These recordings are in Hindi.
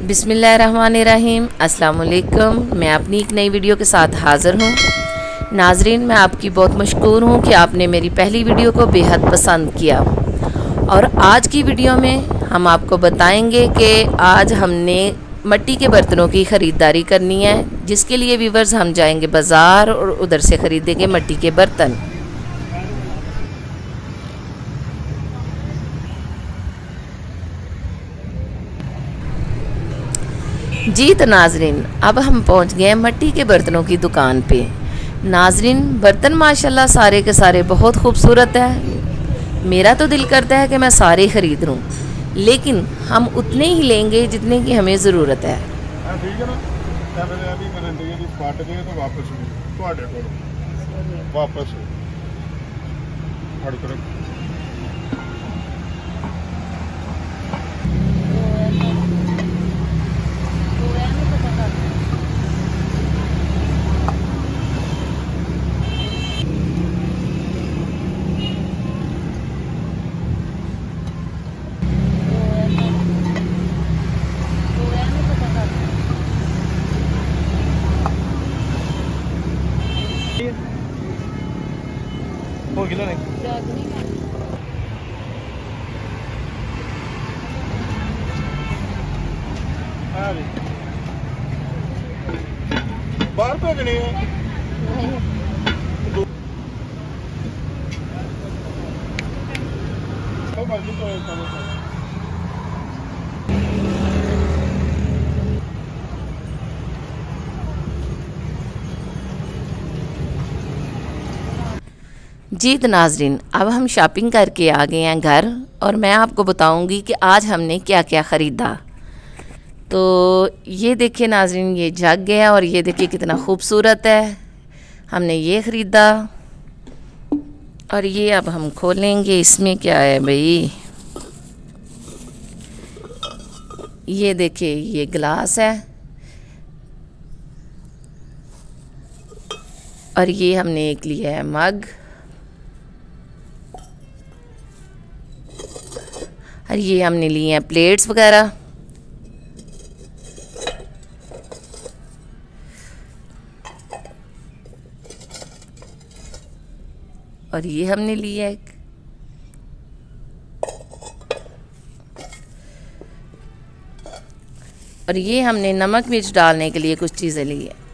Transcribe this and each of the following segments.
बिस्मिल्लाहिर्रहमानिर्रहीम। अस्सलाम वालेकुम। मैं अपनी एक नई वीडियो के साथ हाज़िर हूँ। नाजरीन, मैं आपकी बहुत मशकूर हूँ कि आपने मेरी पहली वीडियो को बेहद पसंद किया। और आज की वीडियो में हम आपको बताएंगे कि आज हमने मिट्टी के बर्तनों की ख़रीदारी करनी है, जिसके लिए व्यूअर्स हम जाएंगे बाज़ार और उधर से ख़रीदेंगे मिट्टी के बर्तन। जी तो नाजरीन, अब हम पहुंच गए हैं मिट्टी के बर्तनों की दुकान पे। नाजरीन, बर्तन माशाल्लाह सारे के सारे बहुत खूबसूरत है। मेरा तो दिल करता है कि मैं सारे ख़रीद लूँ, लेकिन हम उतने ही लेंगे जितने की हमें ज़रूरत है। बाहर भेजनी है जी तो नाजरीन, अब हम शॉपिंग करके आ गए हैं घर, और मैं आपको बताऊंगी कि आज हमने क्या क्या ख़रीदा। तो ये देखिए नाजरीन, ये जग है और ये देखिए कितना खूबसूरत है। हमने ये ख़रीदा और ये अब हम खोलेंगे। इसमें क्या है भाई, ये देखिए ये गिलास है, और ये हमने एक लिया है मग, और ये हमने लिए हैं प्लेट्स वगैरह। और ये हमने लिया एक, और ये हमने नमक मिर्च डालने के लिए कुछ चीज़ें ली है।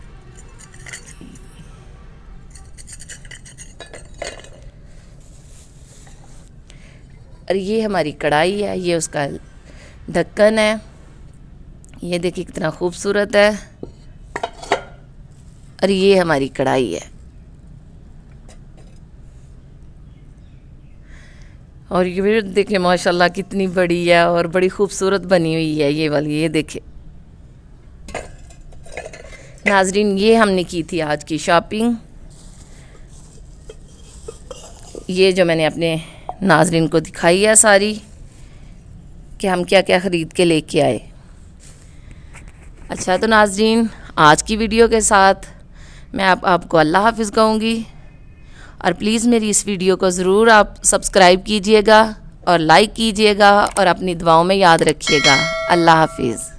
और ये हमारी कढ़ाई है, ये उसका ढक्कन है। ये देखिए कितना खूबसूरत है। और ये हमारी कढ़ाई है, और ये भी देखिए माशाल्लाह कितनी बड़ी है और बड़ी खूबसूरत बनी हुई है ये वाली। ये देखिए नाजरीन, ये हमने की थी आज की शॉपिंग। ये जो मैंने अपने नाजरीन को दिखाई है सारी, कि हम क्या क्या ख़रीद के लेके आए। अच्छा तो नाजरीन, आज की वीडियो के साथ मैं आपको अल्लाह हाफ़िज़ कहूँगी, और प्लीज़ मेरी इस वीडियो को ज़रूर आप सब्सक्राइब कीजिएगा और लाइक कीजिएगा, और अपनी दुआओं में याद रखिएगा। अल्लाह हाफ़िज़।